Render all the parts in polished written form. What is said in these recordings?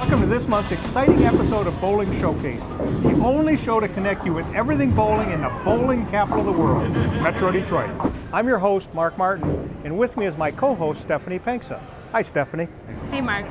Welcome to this month's exciting episode of Bowling Showcase, the only show to connect you with everything bowling in the bowling capital of the world, Metro Detroit. I'm your host, Mark Martin, and with me is my co-host, Stephanie Penksa. Hi, Stephanie. Hey, Mark.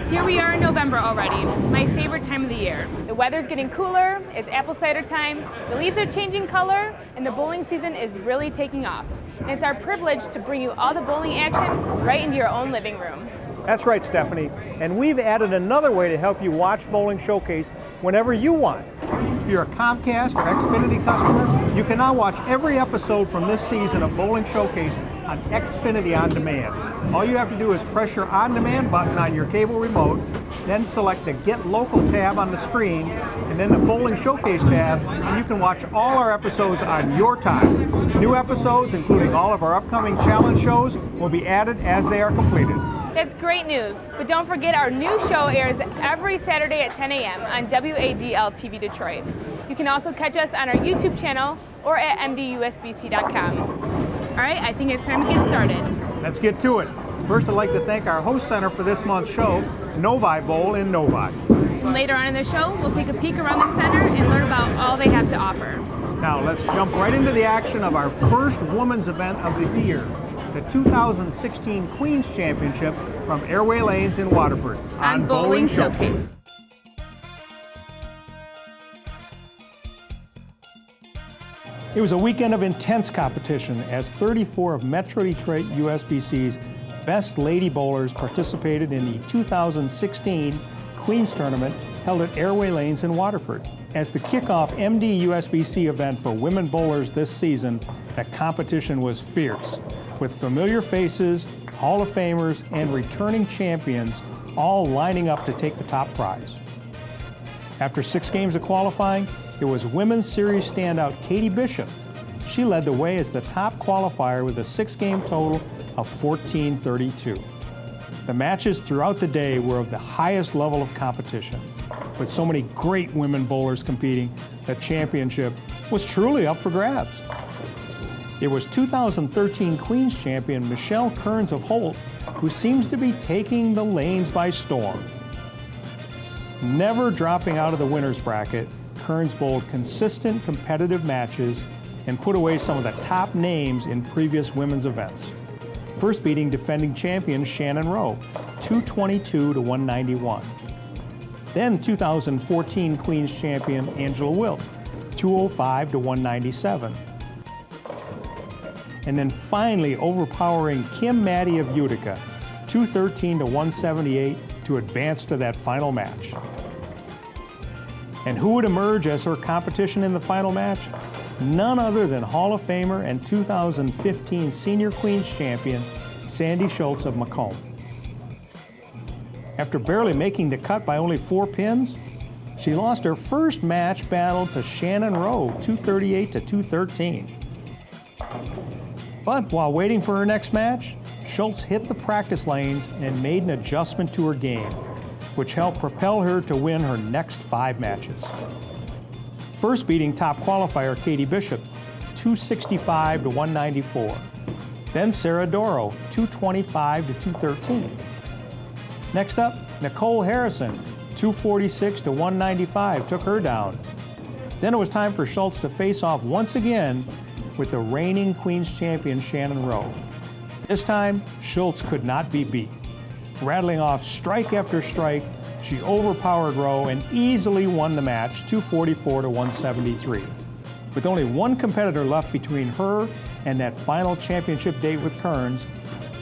Here we are in November already, my favorite time of the year. The weather's getting cooler, it's apple cider time, the leaves are changing color, and the bowling season is really taking off. And it's our privilege to bring you all the bowling action right into your own living room. That's right, Stephanie. And we've added another way to help you watch Bowling Showcase whenever you want. If you're a Comcast or Xfinity customer, you can now watch every episode from this season of Bowling Showcase on Xfinity On Demand. All you have to do is press your On Demand button on your cable remote, then select the Get Local tab on the screen, and then the Bowling Showcase tab, and you can watch all our episodes on your time. New episodes, including all of our upcoming challenge shows, will be added as they are completed. That's great news, but don't forget our new show airs every Saturday at 10 a.m. on WADL-TV Detroit. You can also catch us on our YouTube channel or at mdusbc.com. All right, I think it's time to get started. Let's get to it. First, I'd like to thank our host center for this month's show, Novi Bowl in Novi. And later on in the show, we'll take a peek around the center and learn about all they have to offer. Now, let's jump right into the action of our first women's event of the year, the 2016 Queen's Championship from Airway Lanes in Waterford on Bowling Showcase. It was a weekend of intense competition as 34 of Metro Detroit USBC's best lady bowlers participated in the 2016 Queen's Tournament held at Airway Lanes in Waterford. As the kickoff MD USBC event for women bowlers this season, the competition was fierce, with familiar faces, Hall of Famers, and returning champions all lining up to take the top prize. After 6 games of qualifying, it was Women's Series standout Katie Bishop. She led the way as the top qualifier with a 6-game total of 14-32. The matches throughout the day were of the highest level of competition. With so many great women bowlers competing, the championship was truly up for grabs. It was 2013 Queen's Champion Michelle Kearns of Holt who seems to be taking the lanes by storm. Never dropping out of the winner's bracket, Kearns bowled consistent competitive matches and put away some of the top names in previous women's events. First beating defending champion Shannon Rowe, 222-191. Then 2014 Queen's Champion Angela Wilt, 205-197. And then finally overpowering Kim Maddie of Utica, 213-178 to advance to that final match. And who would emerge as her competition in the final match? None other than Hall of Famer and 2015 Senior Queen's Champion, Sandy Schultz of Macomb. After barely making the cut by only 4 pins, she lost her first match battle to Shannon Rowe, 238-213. But while waiting for her next match, Schultz hit the practice lanes and made an adjustment to her game, which helped propel her to win her next 5 matches. First beating top qualifier Katie Bishop, 265-194. Then Sarah Doro, 225-213. Next up, Nicole Harrison, 246-195, took her down. Then it was time for Schultz to face off once again with the reigning Queen's Champion Shannon Rowe. This time, Schultz could not be beat. Rattling off strike after strike, she overpowered Rowe and easily won the match, 244-173. With only one competitor left between her and that final championship date with Kearns,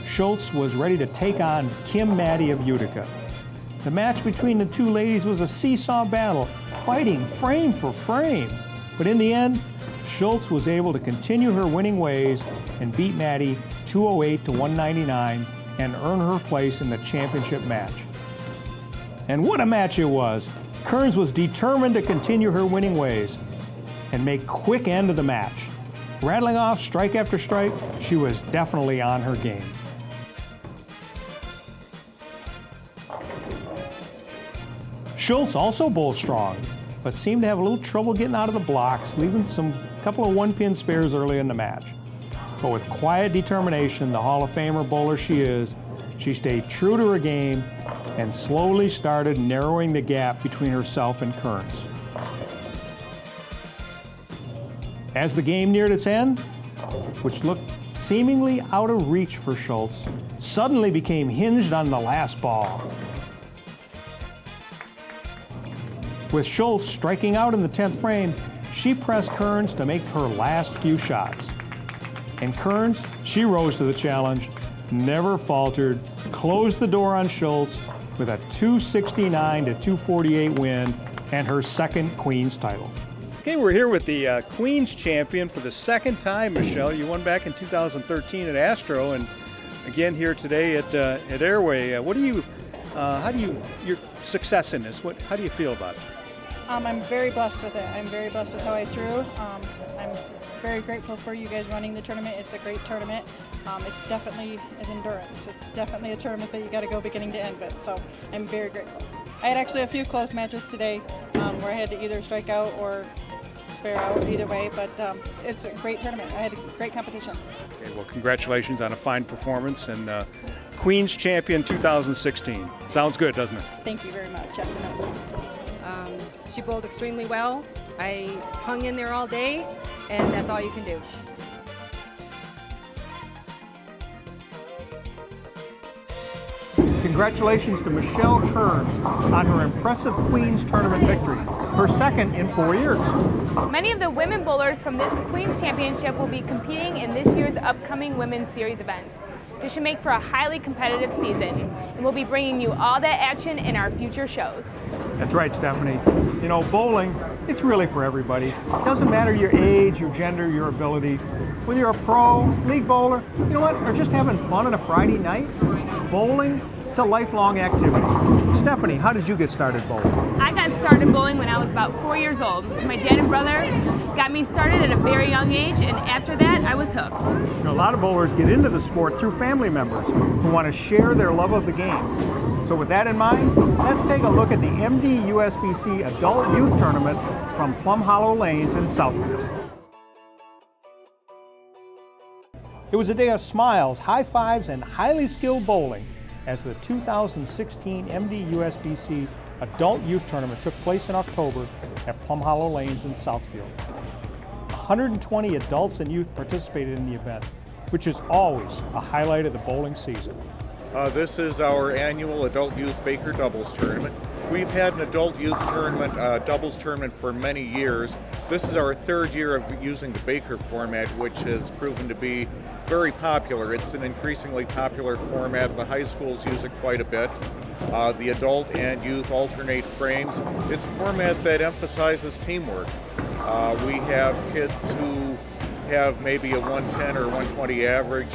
Schultz was ready to take on Kim Maddie of Utica. The match between the two ladies was a seesaw battle, fighting frame for frame. But in the end, Schultz was able to continue her winning ways and beat Maddie 208-199 and earn her place in the championship match. And what a match it was! Kearns was determined to continue her winning ways and make quick end of the match. Rattling off strike after strike, she was definitely on her game. Schultz also bowled strong, but seemed to have a little trouble getting out of the blocks, leaving a couple of one-pin spares early in the match. But with quiet determination, the Hall of Famer bowler she is, she stayed true to her game and slowly started narrowing the gap between herself and Kearns. As the game neared its end, which looked seemingly out of reach for Schultz, suddenly became hinged on the last ball. With Schultz striking out in the 10th frame, she pressed Kearns to make her last few shots. And Kearns, she rose to the challenge, never faltered, closed the door on Schultz with a 269-248 win and her second Queen's title. Okay, we're here with the Queen's champion for the second time, Michelle. You won back in 2013 at Astro, and again here today at Airway. How do you your success in this? How do you feel about it? I'm very blessed with it. I'm very blessed with how I threw. I'm very grateful for you guys running the tournament. It's a great tournament. It definitely is endurance. It's definitely a tournament that you got to go beginning to end with. So I'm very grateful. I had actually a few close matches today where I had to either strike out or spare out, either way, but it's a great tournament. I had a great competition. Okay, well, congratulations on a fine performance and Queen's Champion 2016. Sounds good, doesn't it? Thank you very much. Yes, it does. She bowled extremely well. I hung in there all day, and that's all you can do. Congratulations to Michelle Kearns on her impressive Queen's Tournament victory, her second in 4 years. Many of the women bowlers from this Queen's Championship will be competing in this year's upcoming Women's Series events. This should make for a highly competitive season, and we'll be bringing you all that action in our future shows. That's right, Stephanie. You know, bowling, it's really for everybody. It doesn't matter your age, your gender, your ability. Whether you're a pro, league bowler, you know what, or just having fun on a Friday night, bowling, it's a lifelong activity. Stephanie, how did you get started bowling? I got started bowling when I was about 4 years old. My dad and brother got me started at a very young age, and after that, I was hooked. You know, a lot of bowlers get into the sport through family members who want to share their love of the game. So with that in mind, let's take a look at the MD USBC Adult Youth Tournament from Plum Hollow Lanes in Southfield. It was a day of smiles, high fives, and highly skilled bowling as the 2016 MD USBC Adult Youth Tournament took place in October at Plum Hollow Lanes in Southfield. 120 adults and youth participated in the event, which is always a highlight of the bowling season. This is our annual Adult Youth Baker Doubles Tournament. We've had an Adult Youth Tournament, doubles tournament for many years. This is our third year of using the Baker format, which has proven to be very popular. It's an increasingly popular format. The high schools use it quite a bit. The adult and youth alternate frames. It's a format that emphasizes teamwork. We have kids who have maybe a 110 or 120 average.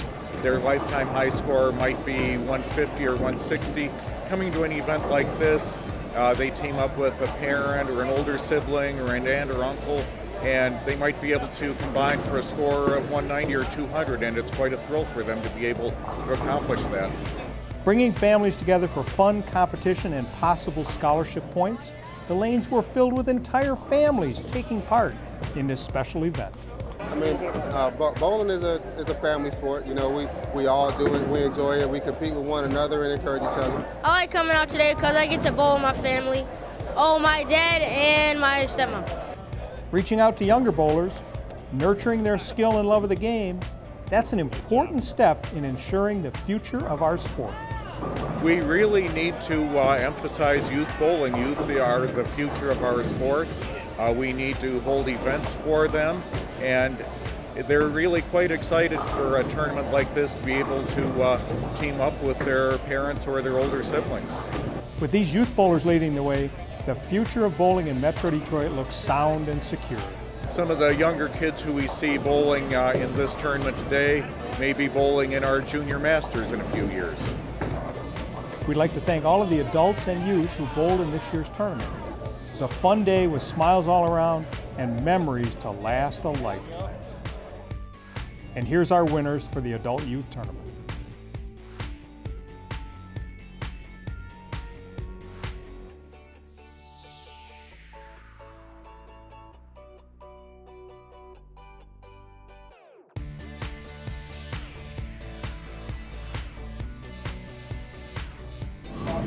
Their lifetime high score might be 150 or 160. Coming to an event like this, they team up with a parent or an older sibling or an aunt or uncle, and they might be able to combine for a score of 190 or 200, and it's quite a thrill for them to be able to accomplish that. Bringing families together for fun, competition, and possible scholarship points, the lanes were filled with entire families taking part in this special event. I mean, bowling is a family sport. You know, we all do it, we enjoy it, we compete with one another and encourage each other. I like coming out today because I get to bowl with my family. Oh, my dad and my stepmom. Reaching out to younger bowlers, nurturing their skill and love of the game, that's an important step in ensuring the future of our sport. We really need to emphasize youth bowling. Youth are the future of our sport. We need to hold events for them, and they're really quite excited for a tournament like this to be able to team up with their parents or their older siblings. With these youth bowlers leading the way, the future of bowling in Metro Detroit looks sound and secure. Some of the younger kids who we see bowling in this tournament today may be bowling in our junior masters in a few years. We'd like to thank all of the adults and youth who bowled in this year's tournament. It was a fun day with smiles all around and memories to last a lifetime. And here's our winners for the Adult Youth Tournament.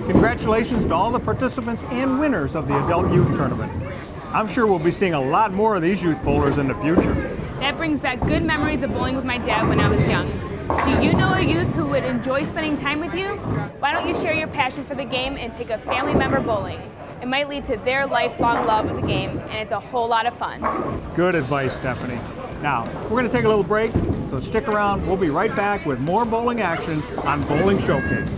Congratulations to all the participants and winners of the Adult Youth Tournament. I'm sure we'll be seeing a lot more of these youth bowlers in the future. That brings back good memories of bowling with my dad when I was young. Do you know a youth who would enjoy spending time with you? Why don't you share your passion for the game and take a family member bowling? It might lead to their lifelong love of the game, and it's a whole lot of fun. Good advice, Stephanie. Now, we're going to take a little break, so stick around. We'll be right back with more bowling action on Bowling Showcase.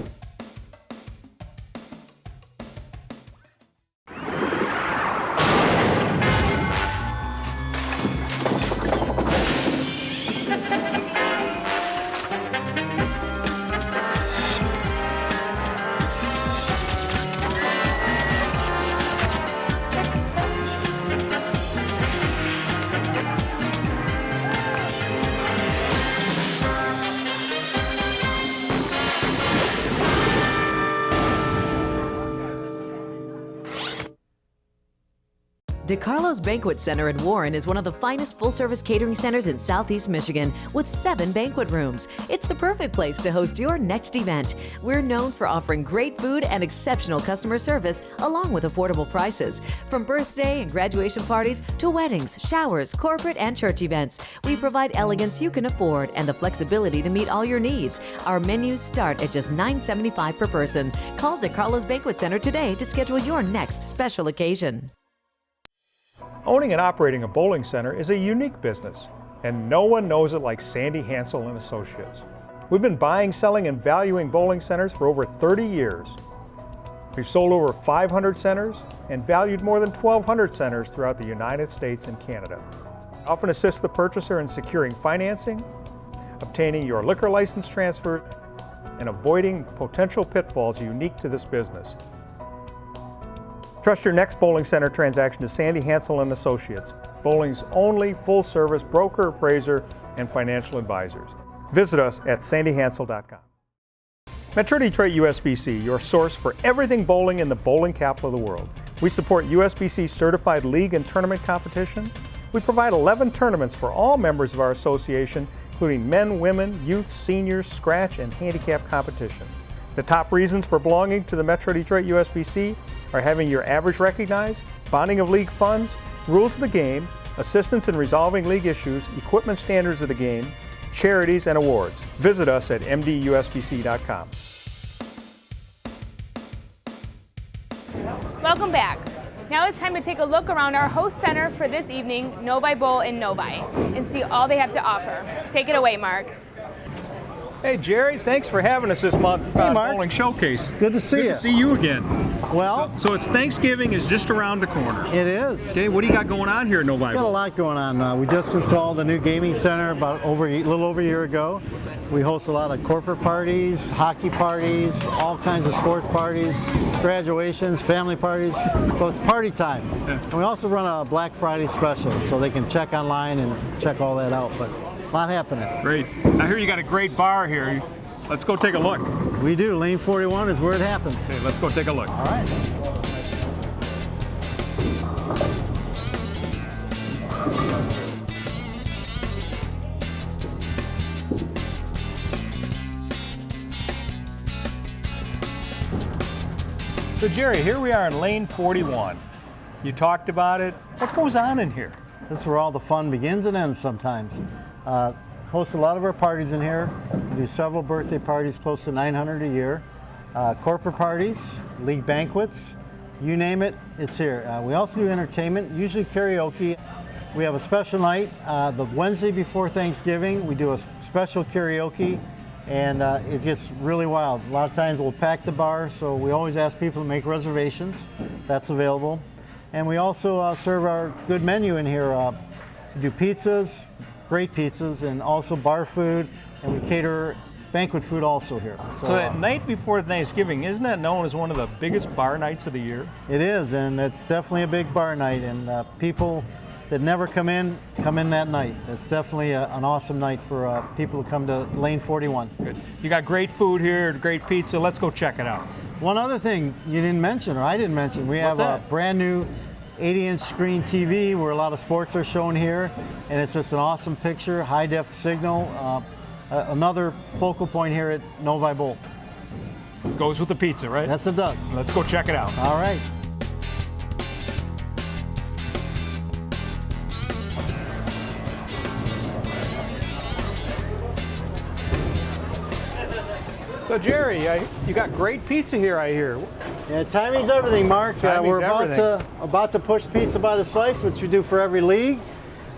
DeCarlo's Banquet Center in Warren is one of the finest full-service catering centers in Southeast Michigan with 7 banquet rooms. It's the perfect place to host your next event. We're known for offering great food and exceptional customer service along with affordable prices. From birthday and graduation parties to weddings, showers, corporate and church events, we provide elegance you can afford and the flexibility to meet all your needs. Our menus start at just $9.75 per person. Call DeCarlo's Banquet Center today to schedule your next special occasion. Owning and operating a bowling center is a unique business, and no one knows it like Sandy Hansel and Associates. We've been buying, selling, and valuing bowling centers for over 30 years. We've sold over 500 centers and valued more than 1,200 centers throughout the United States and Canada. We often assist the purchaser in securing financing, obtaining your liquor license transfer, and avoiding potential pitfalls unique to this business. Trust your next bowling center transaction to Sandy Hansel and Associates, bowling's only full-service broker, appraiser, and financial advisors. Visit us at sandyhansel.com. Metro Detroit USBC, your source for everything bowling in the bowling capital of the world. We support USBC certified league and tournament competition. We provide 11 tournaments for all members of our association, including men, women, youth, seniors, scratch, and handicap competition. The top reasons for belonging to the Metro Detroit USBC are having your average recognized, bonding of league funds, rules of the game, assistance in resolving league issues, equipment standards of the game, charities, and awards. Visit us at mdusbc.com. Welcome back. Now it's time to take a look around our host center for this evening, Novi Bowl in Novi, and see all they have to offer. Take it away, Mark. Hey Jerry, thanks for having us this month on Bowling Showcase. Good to see you. Good to see you again. Well, so it's Thanksgiving is just around the corner. it is. Okay, what do you got going on here at Novi? We've got a lot going on. We just installed a new gaming center about a little over a year ago. We host a lot of corporate parties, hockey parties, all kinds of sports parties, graduations, family parties, so it's party time. Yeah. And we also run a Black Friday special, so they can check online and check all that out. But a lot happening. Great. I hear you got a great bar here. Let's go take a look. We do. Lane 41 is where it happens. Okay, let's go take a look. All right. So Jerry, here we are in lane 41. You talked about it. What goes on in here? This is where all the fun begins and ends sometimes. Host a lot of our parties in here. We do several birthday parties, close to 900 a year. Corporate parties, league banquets, you name it, it's here. We also do entertainment, usually karaoke. We have a special night, the Wednesday before Thanksgiving, we do a special karaoke, and it gets really wild. A lot of times we'll pack the bar, so we always ask people to make reservations. That's available. And we also serve our good menu in here. We do pizzas, great pizzas, and also bar food, and we cater banquet food also here. So that night before Thanksgiving, isn't that known as one of the biggest bar nights of the year? It is, and it's definitely a big bar night, and people that never come in that night. It's definitely an awesome night for people to come to Lane 41. Good. You got great food here, great pizza. Let's go check it out. One other thing you didn't mention, or I didn't mention, we have a brand new 80-inch screen TV where a lot of sports are shown here, and it's just an awesome picture, high-def signal. Another focal point here at Novi Bowl. Goes with the pizza, right? Yes, it does. Let's go check it out. All right. So Jerry, you got great pizza here, I hear. Yeah, timing's everything, Mark. We're about to push pizza by the slice, which we do for every league.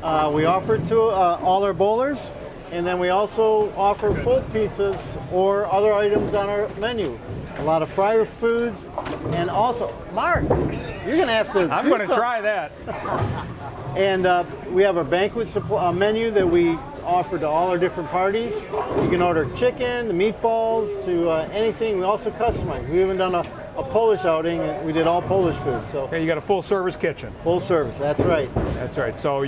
We offer it to all our bowlers, and then we also offer full pizzas or other items on our menu. A lot of fryer foods, and also, Mark, you're gonna have to. I'm gonna try that. And we have a banquet menu that we offer to all our different parties. You can order chicken, the meatballs, to anything. We also customize. We even done a Polish outing, and we did all Polish food. So okay, you got a full service kitchen. Full service, that's right. That's right. So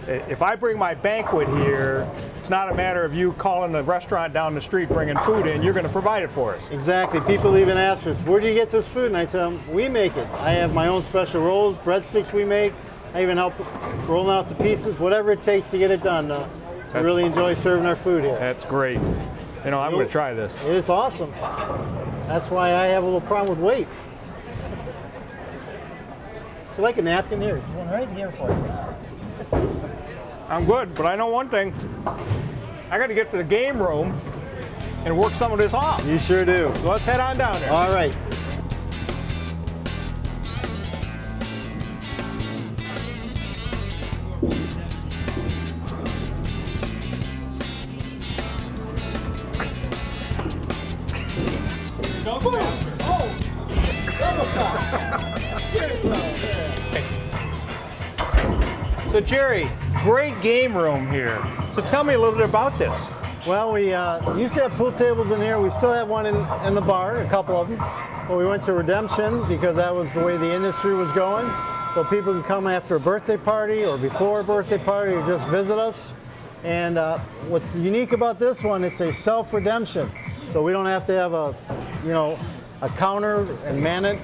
if I bring my banquet here, it's not a matter of you calling the restaurant down the street bringing food in. You're going to provide it for us. Exactly. People even ask us, where do you get this food? And I tell them, we make it. I have my own special rolls, breadsticks we make. I even help rolling out the pizzas, whatever it takes to get it done. We really enjoy serving our food here. That's great. You know, I'm going to try this. It's awesome. That's why I have a little problem with weights. Would you like a napkin? Here, there's one right here for you. I'm good, but I know one thing. I got to get to the game room and work some of this off. You sure do. So let's head on down there. All right. So Jerry, great game room here. So tell me a little bit about this. Well, we used to have pool tables in here. We still have one in the bar, a couple of them. But we went to redemption because that was the way the industry was going. So people can come after a birthday party or before a birthday party or just visit us. And what's unique about this one, it's a self-redemption. So we don't have to have a counter and man it.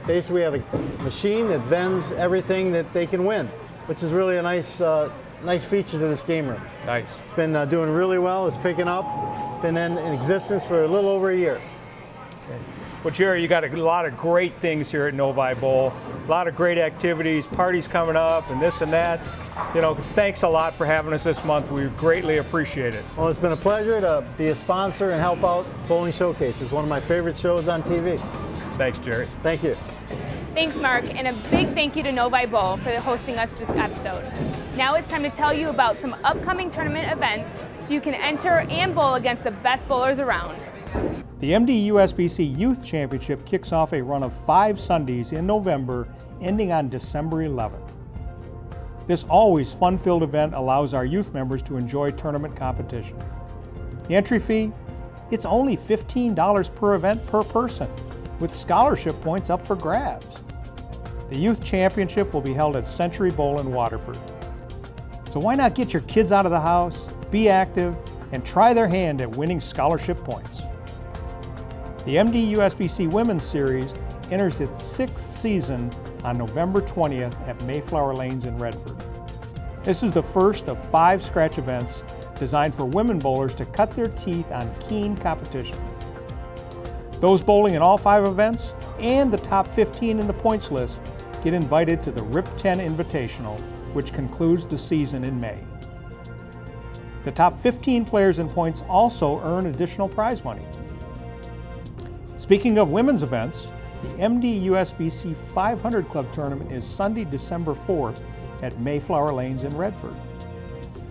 Basically, we have a machine that vends everything that they can win, which is really a nice feature to this game room. Nice. It's been doing really well. It's picking up. Been in existence for a little over a year. Okay. Well, Jerry, you got a lot of great things here at Novi Bowl. A lot of great activities, parties coming up, and this and that. You know, thanks a lot for having us this month. We greatly appreciate it. Well, it's been a pleasure to be a sponsor and help out Bowling Showcase. It's one of my favorite shows on TV. Thanks, Jerry. Thank you. Thanks, Mark, and a big thank you to Novi Bowl for hosting us this episode. Now it's time to tell you about some upcoming tournament events so you can enter and bowl against the best bowlers around. The MD-USBC Youth Championship kicks off a run of 5 Sundays in November, ending on December 11th. This always fun-filled event allows our youth members to enjoy tournament competition. The entry fee? It's only $15 per event per person, with scholarship points up for grabs. The Youth Championship will be held at Century Bowl in Waterford. So why not get your kids out of the house, be active, and try their hand at winning scholarship points? The MD-USBC Women's Series enters its 6th season on November 20th at Mayflower Lanes in Redford. This is the first of 5 scratch events designed for women bowlers to cut their teeth on keen competition. Those bowling in all 5 events and the top 15 in the points list get invited to the RIP 10 Invitational, which concludes the season in May. The top 15 players in points also earn additional prize money. Speaking of women's events, the MD-USBC 500 Club Tournament is Sunday, December 4th at Mayflower Lanes in Redford.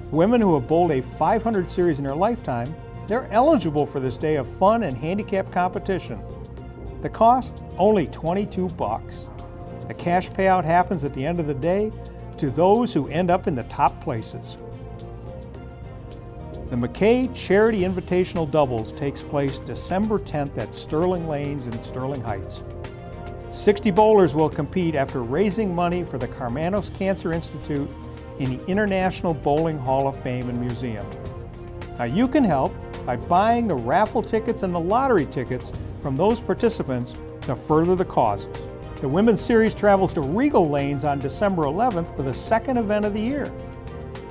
Women who have bowled a 500 series in their lifetime, they're eligible for this day of fun and handicap competition. The cost? Only $22. The cash payout happens at the end of the day to those who end up in the top places. The McKay Charity Invitational Doubles takes place December 10th at Sterling Lanes in Sterling Heights. 60 bowlers will compete after raising money for the Karmanos Cancer Institute in the International Bowling Hall of Fame and Museum. Now you can help by buying the raffle tickets and the lottery tickets from those participants to further the causes. The Women's Series travels to Regal Lanes on December 11th for the 2nd event of the year.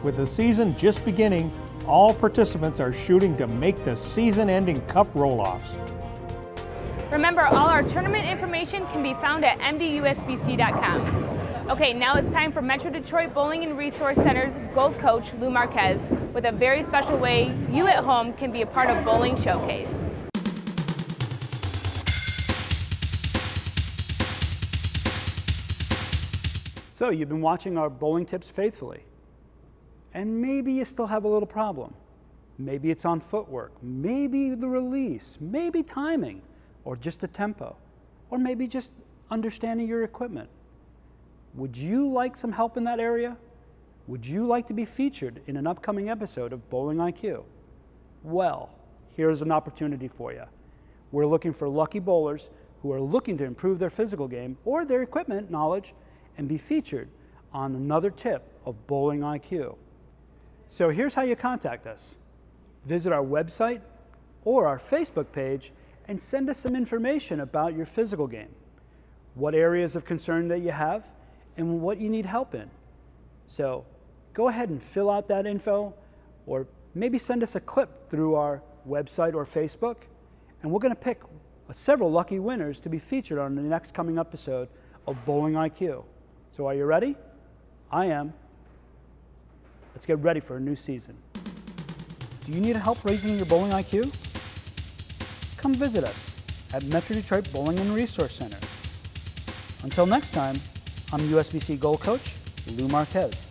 With the season just beginning, all participants are shooting to make the season-ending cup roll-offs. Remember, all our tournament information can be found at mdusbc.com. Okay, now it's time for Metro Detroit Bowling and Resource Center's Gold Coach, Lou Marquez, with a very special way you at home can be a part of Bowling Showcase. So you've been watching our bowling tips faithfully, and maybe you still have a little problem. Maybe it's on footwork, maybe the release, maybe timing, or just the tempo, or maybe just understanding your equipment. Would you like some help in that area? Would you like to be featured in an upcoming episode of Bowling IQ? Well, here's an opportunity for you. We're looking for lucky bowlers who are looking to improve their physical game or their equipment knowledge and be featured on another tip of Bowling IQ. So here's how you contact us. Visit our website or our Facebook page and send us some information about your physical game, what areas of concern that you have, and what you need help in. So go ahead and fill out that info, or maybe send us a clip through our website or Facebook, and we're going to pick several lucky winners to be featured on the next coming episode of Bowling IQ. So are you ready? I am. Let's get ready for a new season. Do you need help raising your bowling IQ? Come visit us at Metro Detroit Bowling and Resource Center. Until next time, I'm USBC Gold Coach Lou Marquez.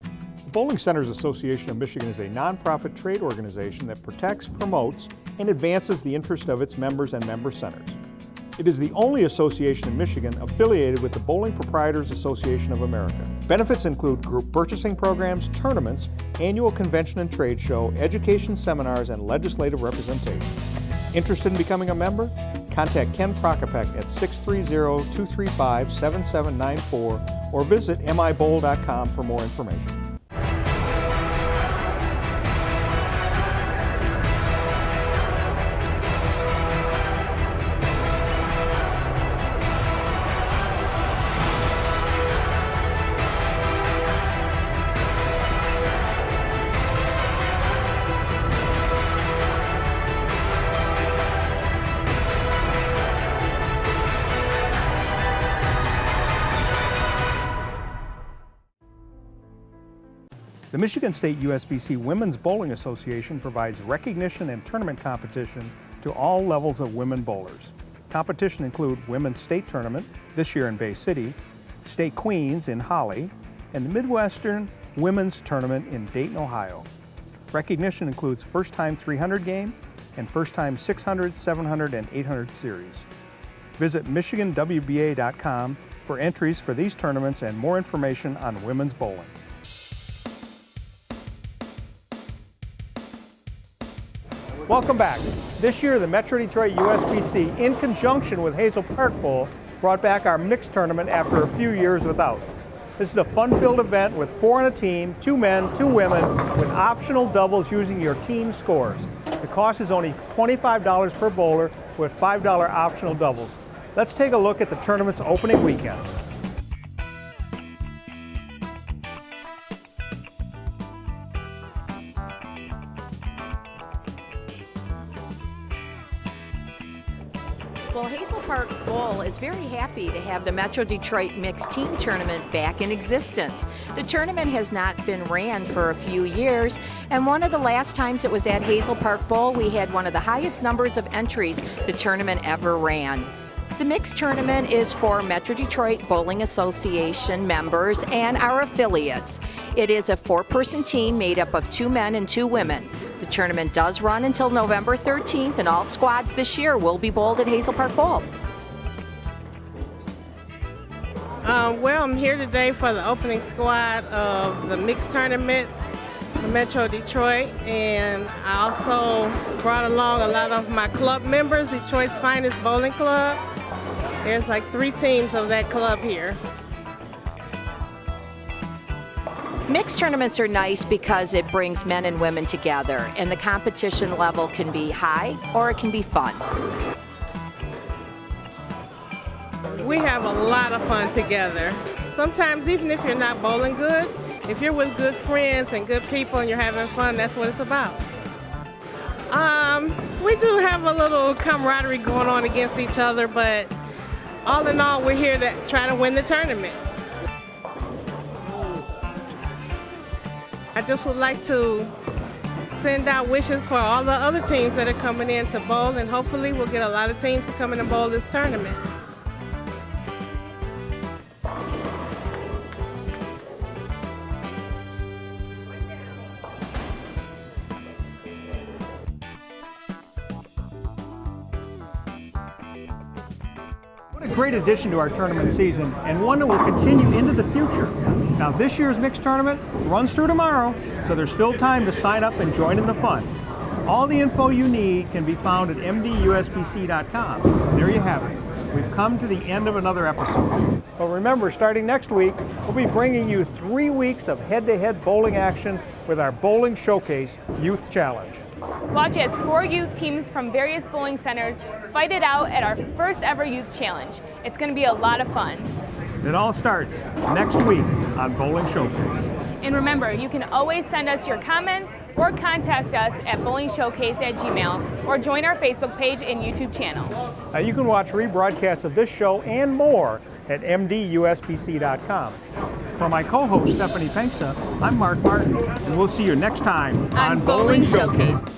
The Bowling Centers Association of Michigan is a nonprofit trade organization that protects, promotes, and advances the interest of its members and member centers. It is the only association in Michigan affiliated with the Bowling Proprietors Association of America. Benefits include group purchasing programs, tournaments, annual convention and trade show, education seminars, and legislative representation. Interested in becoming a member? Contact Ken Prokopek at 630-235-7794 or visit mibowl.com for more information. The Michigan State USBC Women's Bowling Association provides recognition and tournament competition to all levels of women bowlers. Competition include Women's State Tournament, this year in Bay City, State Queens in Holly, and the Midwestern Women's Tournament in Dayton, Ohio. Recognition includes First Time 300 game and First Time 600, 700, and 800 series. Visit MichiganWBA.com for entries for these tournaments and more information on women's bowling. Welcome back. This year, the Metro Detroit USBC, in conjunction with Hazel Park Bowl, brought back our mixed tournament after a few years without. This is a fun-filled event with 4 on a team, 2 men, 2 women, with optional doubles using your team scores. The cost is only $25 per bowler with $5 optional doubles. Let's take a look at the tournament's opening weekend. Well, Hazel Park Bowl is very happy to have the Metro Detroit Mixed Team Tournament back in existence. The tournament has not been ran for a few years, and one of the last times it was at Hazel Park Bowl, we had one of the highest numbers of entries the tournament ever ran. The mixed tournament is for Metro Detroit Bowling Association members and our affiliates. It is a 4-person team made up of 2 men and 2 women. The tournament does run until November 13th, and all squads this year will be bowled at Hazel Park Bowl. Well, I'm here today for the opening squad of the mixed tournament for Metro Detroit, and I also brought along a lot of my club members, Detroit's finest bowling club. There's like 3 teams of that club here. Mixed tournaments are nice because it brings men and women together, and the competition level can be high or it can be fun. We have a lot of fun together. Sometimes even if you're not bowling good, if you're with good friends and good people and you're having fun, that's what it's about. We do have a little camaraderie going on against each other, but all in all, we're here to try to win the tournament. I just would like to send out wishes for all the other teams that are coming in to bowl, and hopefully we'll get a lot of teams to come in and bowl this tournament. What a great addition to our tournament season, and one that will continue into the future. Now, this year's mixed tournament runs through tomorrow, so there's still time to sign up and join in the fun. All the info you need can be found at mdusbc.com. There you have it. We've come to the end of another episode. But remember, starting next week, we'll be bringing you 3 weeks of head-to-head bowling action with our Bowling Showcase Youth Challenge. Watch as 4 youth teams from various bowling centers fight it out at our first ever youth challenge. It's going to be a lot of fun. It all starts next week on Bowling Showcase. And remember, you can always send us your comments or contact us at BowlingShowcase@gmail.com or join our Facebook page and YouTube channel. You can watch rebroadcasts of this show and more at mdusbc.com. For my co-host, Stephanie Penksa, I'm Mark Martin, and we'll see you next time on Bowling Showcase.